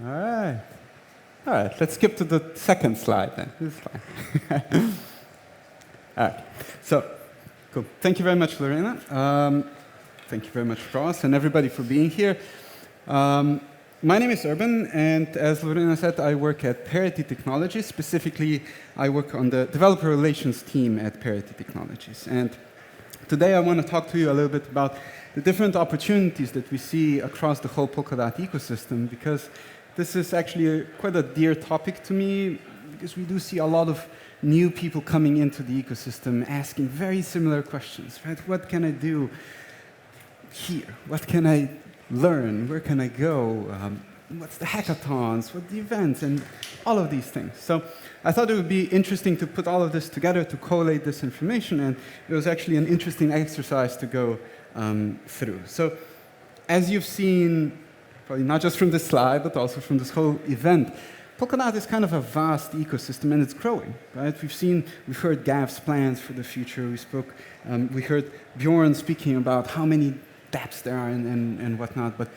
All right. All right, let's skip to the second slide then. This is fine. All right. So, cool. Thank you very much, Lorena. Thank you very much, Ross, and everybody for being here. My name is Urban, and as Lorena said, I work at Parity Technologies. Specifically, I work on the developer relations team at Parity Technologies. And today I want to talk to you a little bit about the different opportunities that we see across the whole Polkadot ecosystem, because this is actually quite a dear topic to me, because we do see a lot of new people coming into the ecosystem asking very similar questions, right? What can I do here? What can I learn? Where can I go? What's the hackathons? What the events? And all of these things. So I thought it would be interesting to put all of this together to collate this information, and it was actually an interesting exercise to go through. So as you've seen, probably not just from this slide, but also from this whole event, Polkadot is kind of a vast ecosystem, and it's growing, right? We've heard Gav's plans for the future. We heard Bjorn speaking about how many dApps there are and whatnot, but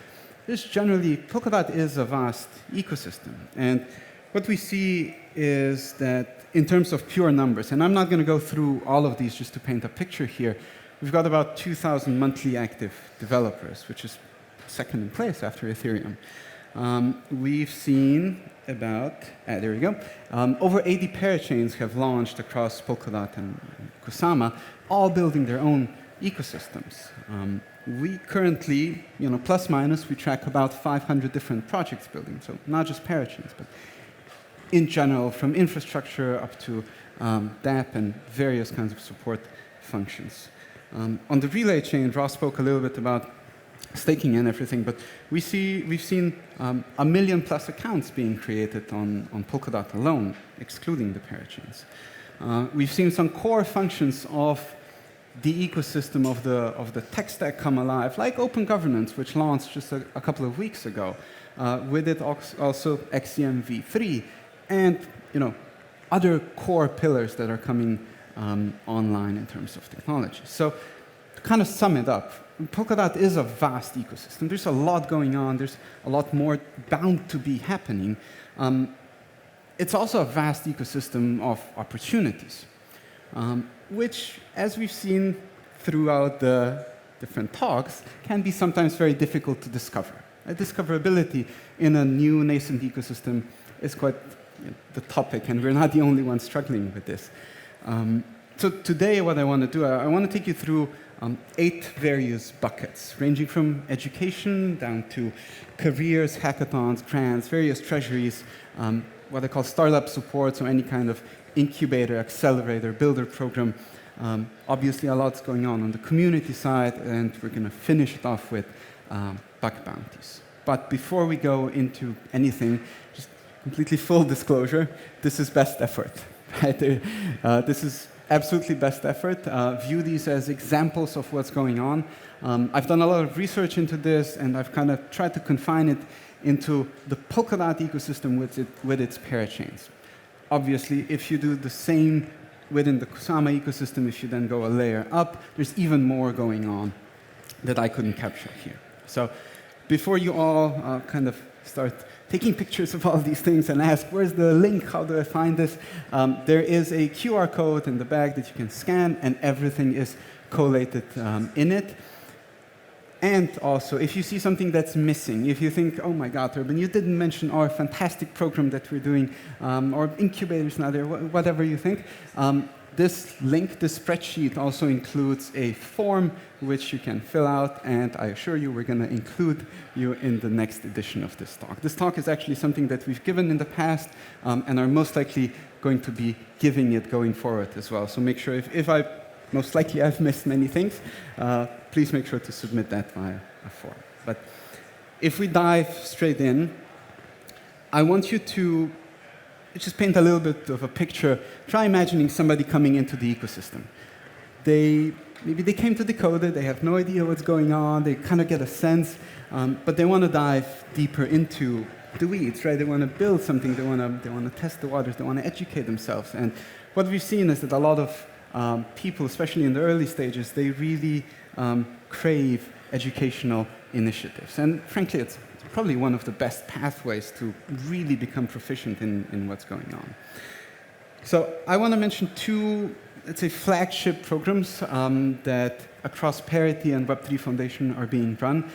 just generally, Polkadot is a vast ecosystem. And what we see is that in terms of pure numbers, and I'm not going to go through all of these just to paint a picture here, we've got about 2,000 monthly active developers, which is second in place after Ethereum. We've seen about, there we go, over 80 parachains have launched across Polkadot and Kusama, all building their own ecosystems. We currently, plus minus, we track about 500 different projects building, so not just parachains, but in general, from infrastructure up to dApp and various kinds of support functions. On the relay chain, Ross spoke a little bit about staking and everything, but we've seen 1 million plus accounts being created on Polkadot alone, excluding the parachains. We've seen some core functions of the ecosystem of the tech stack come alive, like open governance, which launched just a couple of weeks ago. With it also XCM v3 and other core pillars that are coming online in terms of technology. So to kind of sum it up, Polkadot is a vast ecosystem. There's a lot going on. There's a lot more bound to be happening. It's also a vast ecosystem of opportunities, which, as we've seen throughout the different talks, can be sometimes very difficult to discover. Discoverability in a new nascent ecosystem is quite the topic, and we're not the only ones struggling with this. So today what I want to do, I want to take you through 8 various buckets, ranging from education down to careers, hackathons, grants, various treasuries, what I call startup support, so any kind of incubator, accelerator, builder program. Obviously, a lot's going on the community side, and we're going to finish it off with bug bounties. But before we go into anything, just completely full disclosure, this is best effort. Right? This is absolutely best effort. View these as examples of what's going on. I've done a lot of research into this, and I've kind of tried to confine it into the Polkadot ecosystem with its parachains. Obviously, if you do the same within the Kusama ecosystem, if you then go a layer up, there's even more going on that I couldn't capture here. So before you all kind of start taking pictures of all these things and ask, where's the link, how do I find this? There is a QR code in the bag that you can scan, and everything is collated in it. And also, if you see something that's missing, if you think, oh my God, Urban, you didn't mention our fantastic program that we're doing, or incubators now there, whatever you think, this link, this spreadsheet also includes a form which you can fill out, and I assure you we're going to include you in the next edition of this talk. This talk is actually something that we've given in the past and are most likely going to be giving it going forward as well. So make sure, if most likely I've missed many things, please make sure to submit that via a form. But if we dive straight in, I want you to just paint a little bit of a picture. Try imagining somebody coming into the ecosystem. Maybe they came to Decoded, they have no idea what's going on, they kind of get a sense, but they want to dive deeper into the weeds, right? They want to build something, they want to test the waters, they want to educate themselves. And what we've seen is that a lot of people, especially in the early stages, they really crave educational initiatives. And frankly, it's probably one of the best pathways to really become proficient in what's going on. So I want to mention two, let's say, flagship programs that across Parity and Web3 Foundation are being run.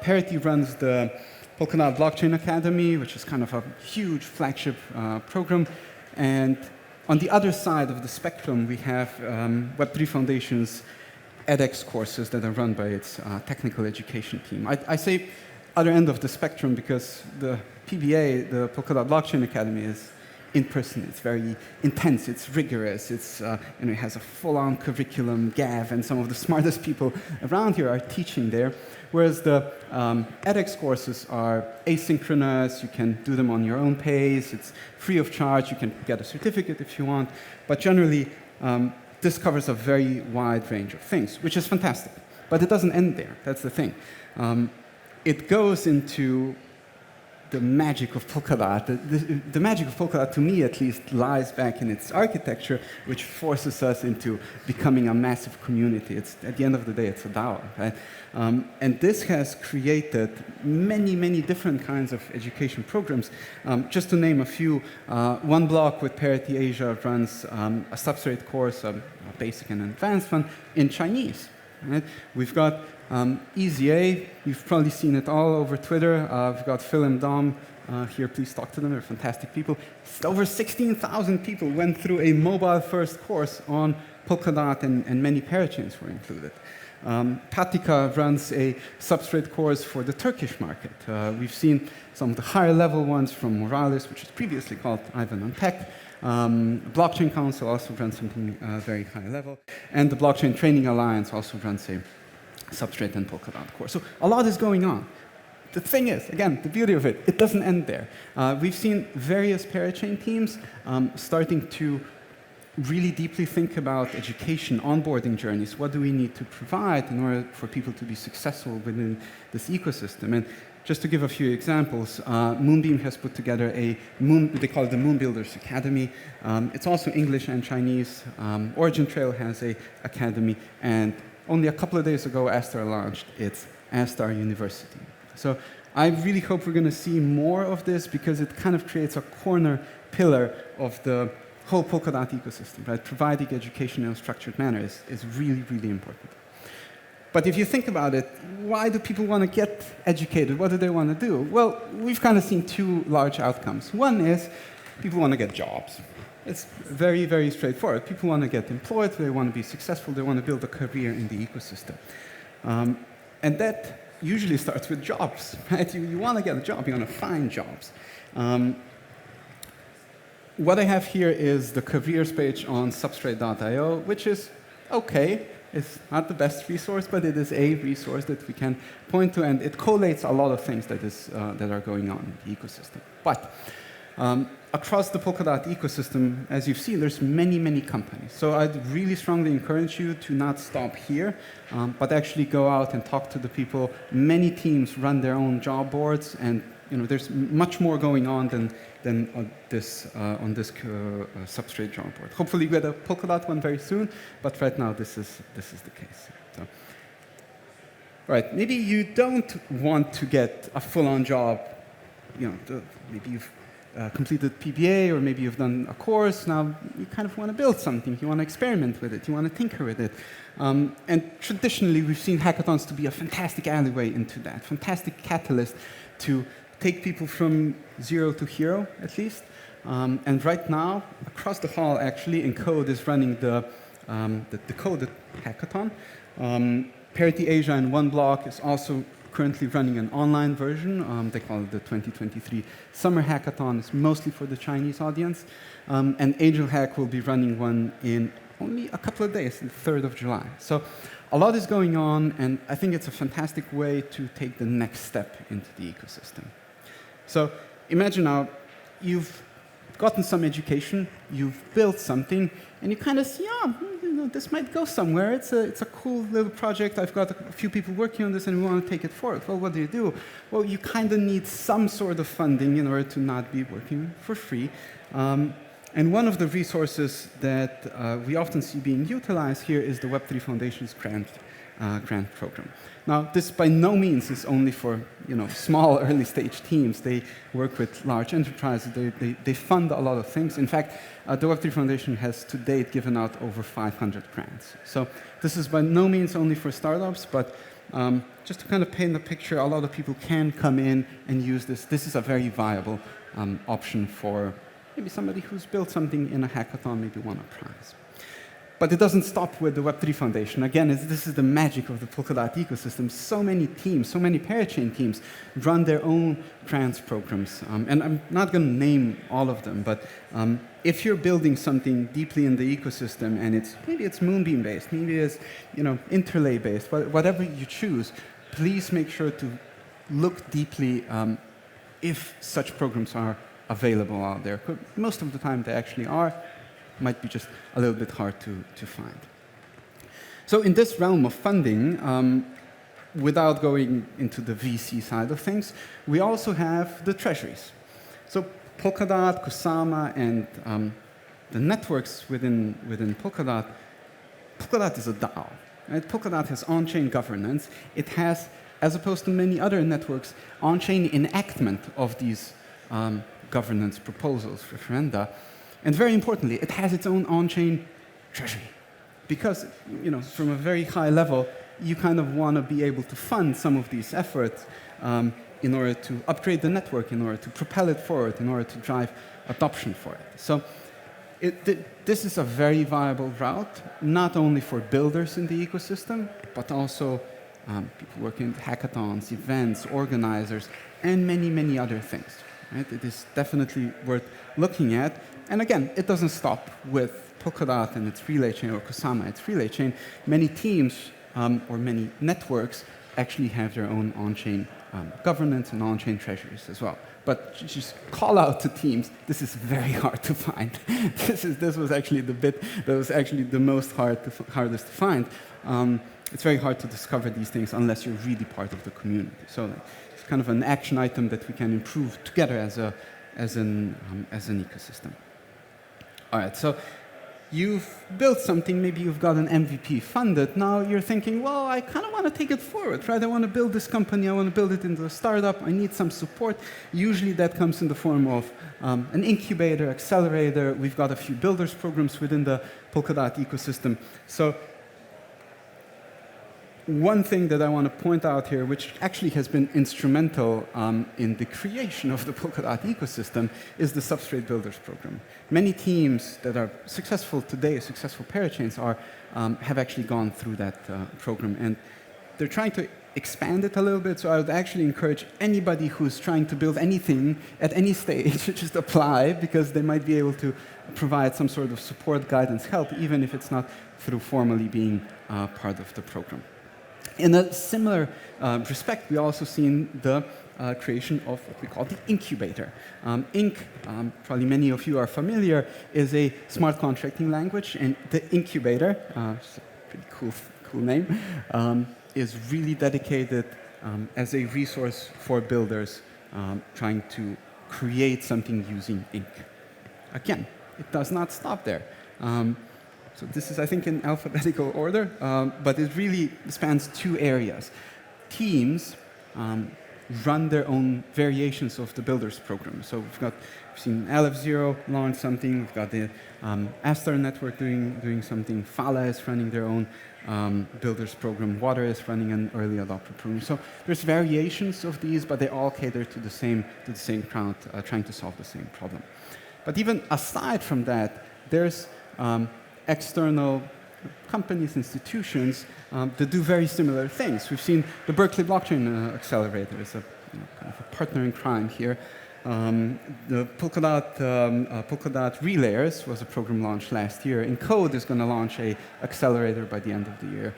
Parity runs the Polkadot Blockchain Academy, which is kind of a huge flagship program. And on the other side of the spectrum, we have Web3 Foundation's edX courses that are run by its technical education team. I say other end of the spectrum because the PBA, the Polkadot Blockchain Academy, is in person. It's very intense. It's rigorous. It's it has a full-on curriculum, GAV, and some of the smartest people around here are teaching there. Whereas the edX courses are asynchronous. You can do them on your own pace. It's free of charge. You can get a certificate if you want. But generally, this covers a very wide range of things, which is fantastic. But it doesn't end there. That's the thing. It goes into the magic of Polkadot. The magic of Polkadot, to me at least, lies back in its architecture, which forces us into becoming a massive community. It's, at the end of the day, it's a DAO, right? And this has created many, many different kinds of education programs. Just to name a few, One Block with Parity Asia runs a substrate course, a basic and advanced one, in Chinese. Right? We've got EZA, you've probably seen it all over Twitter. We've got Phil and Dom here, please talk to them, they're fantastic people. Over 16,000 people went through a mobile-first course on Polkadot, and many parachains were included. Patika runs a substrate course for the Turkish market. We've seen some of the higher-level ones from Morales, which was previously called Ivan on Tech. Blockchain Council also runs something very high level. And the Blockchain Training Alliance also runs a substrate and Polkadot course. So a lot is going on. The thing is, again, the beauty of it, it doesn't end there. We've seen various parachain teams starting to really deeply think about education, onboarding journeys. What do we need to provide in order for people to be successful within this ecosystem? And just to give a few examples, Moonbeam has put together they call it the Moon Builders Academy. It's also English and Chinese. Origin Trail has an academy. And only a couple of days ago, Astar launched its Astar University. So I really hope we're going to see more of this because it kind of creates a corner pillar of the whole Polkadot ecosystem, right? Providing education in a structured manner is really, really important. But if you think about it, why do people want to get educated? What do they want to do? Well, we've kind of seen two large outcomes. One is people want to get jobs. It's very, very straightforward. People want to get employed, they want to be successful, they want to build a career in the ecosystem. And that usually starts with jobs, right? You want to get a job, you want to find jobs. What I have here is the careers page on substrate.io, which is okay. It's not the best resource, but it is a resource that we can point to, and it collates a lot of things that are going on in the ecosystem. But across the Polkadot ecosystem, as you've seen, there's many, many companies. So I'd really strongly encourage you to not stop here, but actually go out and talk to the people. Many teams run their own job boards, and there's much more going on than on this substrate job board. Hopefully, we get a Polkadot one very soon, but right now this is the case. So, right, maybe you don't want to get a full-on job. Maybe you've completed PBA, or maybe you've done a course. Now you kind of want to build something. You want to experiment with it. You want to tinker with it. And traditionally, we've seen hackathons to be a fantastic alleyway into that, fantastic catalyst to take people from zero to hero, at least. And right now, across the hall, actually, Encode is running the Decoded Hackathon. Parity Asia and One Block is also currently running an online version. They call it the 2023 Summer Hackathon. It's mostly for the Chinese audience. And Angel Hack will be running one in only a couple of days, the 3rd of July. So a lot is going on, and I think it's a fantastic way to take the next step into the ecosystem. So imagine now you've gotten some education, you've built something, and you kind of see, this might go somewhere. It's a cool little project. I've got a few people working on this, and we want to take it forward. Well, what do? Well, you kind of need some sort of funding in order to not be working for free. And one of the resources that we often see being utilized here is the Web3 Foundation's grant grant program. Now, this by no means is only for small early-stage teams. They work with large enterprises. They fund a lot of things. In fact, the Web3 Foundation has to date given out over 500 grants. So this is by no means only for startups, but just to kind of paint the picture, a lot of people can come in and use this. This is a very viable option for maybe somebody who's built something in a hackathon, maybe won a prize. But it doesn't stop with the Web3 Foundation. Again, this is the magic of the Polkadot ecosystem. So many teams, so many parachain teams run their own grants programs. And I'm not going to name all of them, but if you're building something deeply in the ecosystem and maybe it's Moonbeam-based, maybe it's Interlay-based, whatever you choose, please make sure to look deeply if such programs are available out there. Most of the time they actually are. Might be just a little bit hard to find. So in this realm of funding, without going into the VC side of things, we also have the treasuries. So Polkadot, Kusama, and the networks within Polkadot, Polkadot is a DAO. Right? Polkadot has on-chain governance. It has, as opposed to many other networks, on-chain enactment of these governance proposals, referenda. And very importantly, it has its own on-chain treasury. Because, from a very high level, you kind of want to be able to fund some of these efforts in order to upgrade the network, in order to propel it forward, in order to drive adoption for it. So this is a very viable route, not only for builders in the ecosystem, but also people working in hackathons, events, organizers, and many, many other things. Right? It is definitely worth looking at. And again, it doesn't stop with Polkadot and its relay chain, or Kusama, its relay chain. Many teams or many networks actually have their own on-chain governance and on-chain treasuries as well. But just call out to teams, this is very hard to find. This was actually the bit that was actually the most hardest to find. It's very hard to discover these things unless you're really part of the community. So it's kind of an action item that we can improve together as an ecosystem. All right, so you've built something, maybe you've got an MVP funded. Now you're thinking, well, I kind of want to take it forward, right? I want to build this company, I want to build it into a startup, I need some support. Usually that comes in the form of an incubator, accelerator. We've got a few builders programs within the Polkadot ecosystem. So one thing that I want to point out here, which actually has been instrumental in the creation of the Polkadot ecosystem, is the Substrate Builders program. Many teams that are successful today, successful parachains, have actually gone through that program. And they're trying to expand it a little bit, so I would actually encourage anybody who's trying to build anything at any stage to just apply, because they might be able to provide some sort of support, guidance, help, even if it's not through formally being part of the program. In a similar respect, we also seen the creation of what we call the incubator. Inc, probably many of you are familiar, is a smart contracting language, and the incubator, it's a pretty cool name, is really dedicated as a resource for builders trying to create something using Inc. Again, it does not stop there. So this is, I think, in alphabetical order, but it really spans two areas. Teams run their own variations of the builders program. So we've seen LF0 launch something. We've got the Astar network doing something. Fala is running their own builders program. Water is running an early adopter program. So there's variations of these, but they all cater to the same crowd, trying to solve the same problem. But even aside from that, there's external companies, institutions that do very similar things. We've seen the Berkeley Blockchain Accelerator is a kind of a partner in crime here. The Polkadot Relayers was a program launched last year. Encode is going to launch an accelerator by the end of the year.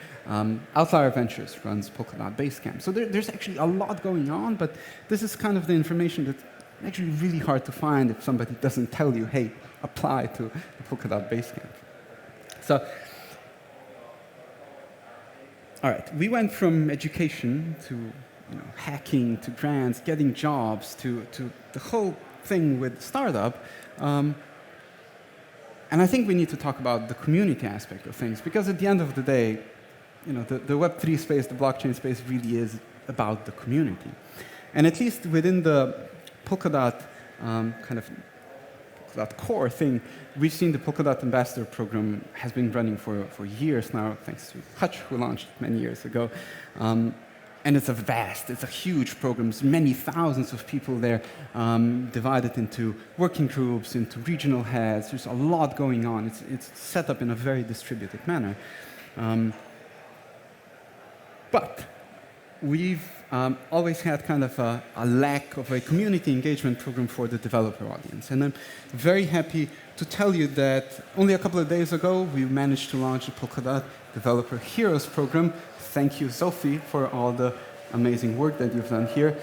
Outlier Ventures runs Polkadot Basecamp. So there's actually a lot going on, but this is kind of the information that's actually really hard to find if somebody doesn't tell you, hey, apply to the Polkadot Basecamp. So, all right, we went from education to hacking, to grants, getting jobs, to the whole thing with startup. And I think we need to talk about the community aspect of things, because at the end of the day, the Web3 space, the blockchain space, really is about the community. And at least within the Polkadot kind of that core thing, we've seen the Polkadot Ambassador program has been running for years now, thanks to Hutch, who launched it many years ago. And it's a huge program. There's many thousands of people there, divided into working groups, into regional heads. There's a lot going on. It's set up in a very distributed manner. But we've always had kind of a lack of a community engagement program for the developer audience. And I'm very happy to tell you that only a couple of days ago, we managed to launch the Polkadot Developer Heroes program. Thank you, Sophie, for all the amazing work that you've done here.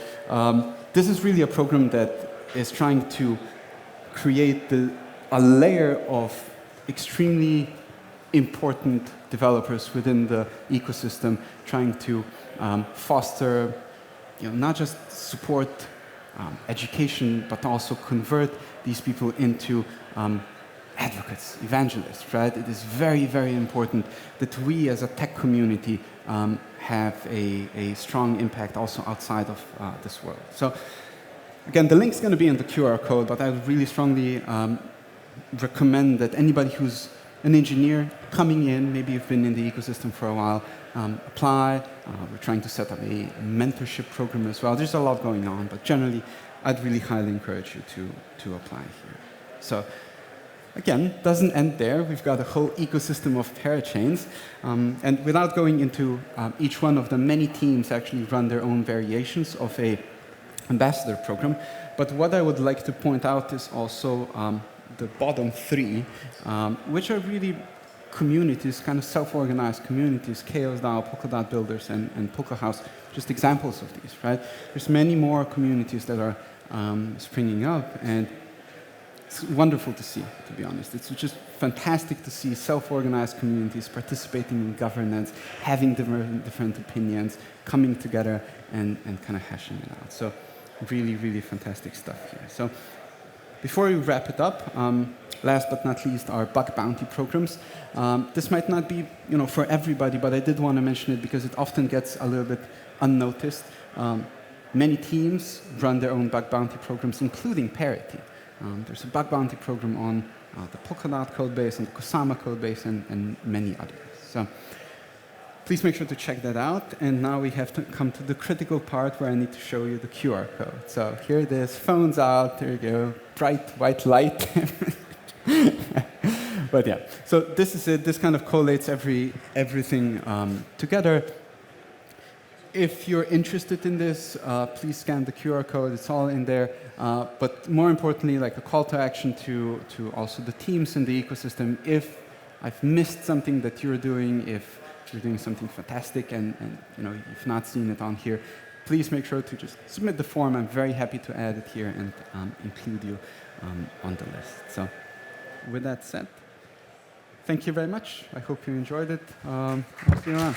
This is really a program that is trying to create a layer of extremely important developers within the ecosystem, trying to foster, not just support education, but also convert these people into advocates, evangelists, right? It is very, very important that we as a tech community have a strong impact also outside of this world. So again, the link's going to be in the QR code, but I would really strongly recommend that anybody who's an engineer coming in, maybe you've been in the ecosystem for a while, apply. We're trying to set up a mentorship program as well. There's a lot going on, but generally, I'd really highly encourage you to apply here. So again, doesn't end there. We've got a whole ecosystem of parachains. And without going into each one of them, many teams actually run their own variations of a ambassador program. But what I would like to point out is also the bottom three, which are really communities, kind of self-organized communities, ChaosDAO, Polkadot Builders, and Polka House, just examples of these, right? There's many more communities that are springing up, and it's wonderful to see, to be honest. It's just fantastic to see self-organized communities participating in governance, having different opinions, coming together, and kind of hashing it out. So really, really fantastic stuff here. So before we wrap it up, last but not least, our bug bounty programs. This might not be, for everybody, but I did want to mention it because it often gets a little bit unnoticed. Many teams run their own bug bounty programs, including Parity. There's a bug bounty program on the Polkadot code base and the Kusama code base and many others. So please make sure to check that out. And now we have to come to the critical part where I need to show you the QR code. So here it is, phones out, there you go, bright white light. But yeah, so this is it. This kind of collates everything together. If you're interested in this, please scan the QR code. It's all in there. But more importantly, like a call to action to also the teams in the ecosystem. If I've missed something that you're doing, if you're doing something fantastic and you've not seen it on here, please make sure to just submit the form. I'm very happy to add it here and include you on the list. So with that said, thank you very much. I hope you enjoyed it. I'll see you around.